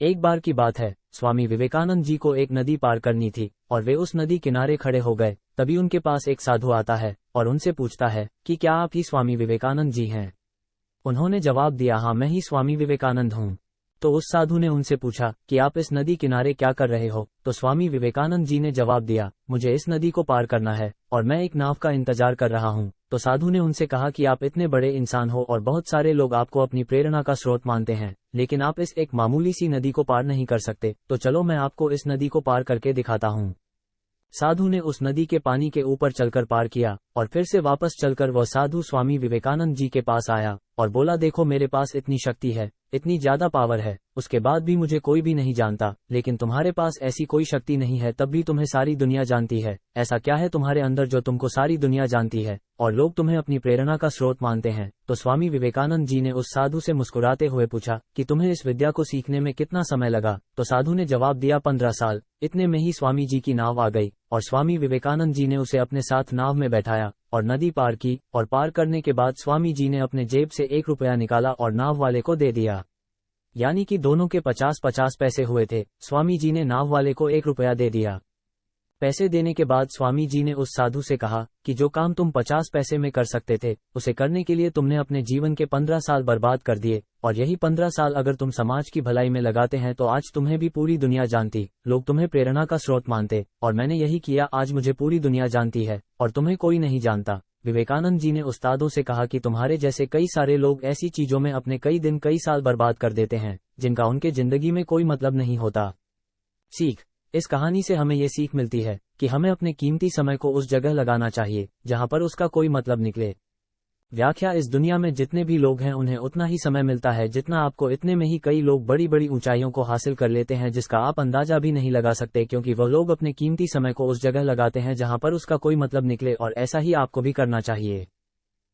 एक बार की बात है, स्वामी विवेकानंद जी को एक नदी पार करनी थी और वे उस नदी किनारे खड़े हो गए। तभी उनके पास एक साधु आता है और उनसे पूछता है कि क्या आप ही स्वामी विवेकानंद जी हैं? उन्होंने जवाब दिया, हाँ मैं ही स्वामी विवेकानंद हूँ। तो उस साधु ने उनसे पूछा कि आप इस नदी किनारे क्या कर रहे हो? तो स्वामी विवेकानंद जी ने जवाब दिया, मुझे इस नदी को पार करना है और मैं एक नाव का इंतजार कर रहा हूँ। तो साधु ने उनसे कहा कि आप इतने बड़े इंसान हो और बहुत सारे लोग आपको अपनी प्रेरणा का स्रोत मानते हैं, लेकिन आप इस एक मामूली सी नदी को पार नहीं कर सकते, तो चलो मैं आपको इस नदी को पार करके दिखाता हूँ। साधु ने उस नदी के पानी के ऊपर चलकर पार किया और फिर से वापस चलकर वह साधु स्वामी विवेकानंद जी के पास आया और बोला, देखो मेरे पास इतनी शक्ति है, इतनी ज्यादा पावर है, उसके बाद भी मुझे कोई भी नहीं जानता, लेकिन तुम्हारे पास ऐसी कोई शक्ति नहीं है, तब भी तुम्हें सारी दुनिया जानती है। ऐसा क्या है तुम्हारे अंदर जो तुमको सारी दुनिया जानती है और लोग तुम्हें अपनी प्रेरणा का स्रोत मानते हैं? तो स्वामी विवेकानंद जी ने उस साधु से मुस्कुराते हुए पूछा कि तुम्हें इस विद्या को सीखने में कितना समय लगा? तो साधु ने जवाब दिया, 15 साल। इतने में ही स्वामी जी की नाव आ गई और स्वामी विवेकानंद जी ने उसे अपने साथ नाव में बैठाया और नदी पार की, और पार करने के बाद स्वामी जी ने अपने जेब से 1 रुपया निकाला और नाव वाले को दे दिया। यानी कि दोनों के 50-50 पैसे हुए थे। स्वामी जी ने नाव वाले को 1 रुपया दे दिया। पैसे देने के बाद स्वामी जी ने उस साधु से कहा कि जो काम तुम 50 पैसे में कर सकते थे, उसे करने के लिए तुमने अपने जीवन के 15 साल बर्बाद कर दिए, और यही 15 साल अगर तुम समाज की भलाई में लगाते हैं तो आज तुम्हें भी पूरी दुनिया जानती, लोग तुम्हें प्रेरणा का स्रोत मानते, और मैंने यही किया, आज मुझे पूरी दुनिया जानती है और तुम्हें कोई नहीं जानता। विवेकानंद जी ने उस्तादों से कहा कि तुम्हारे जैसे कई सारे लोग ऐसी चीजों में अपने कई दिन कई साल बर्बाद कर देते हैं जिनका उनके जिंदगी में कोई मतलब नहीं होता। सीख। इस कहानी से हमें ये सीख मिलती है कि हमें अपने कीमती समय को उस जगह लगाना चाहिए जहां पर उसका कोई मतलब निकले। व्याख्या, इस दुनिया में जितने भी लोग हैं उन्हें उतना ही समय मिलता है जितना आपको, इतने में ही कई लोग बड़ी बड़ी ऊंचाइयों को हासिल कर लेते हैं जिसका आप अंदाजा भी नहीं लगा सकते, क्योंकि वह लोग अपने कीमती समय को उस जगह लगाते हैं जहां पर उसका कोई मतलब निकले, और ऐसा ही आपको भी करना चाहिए।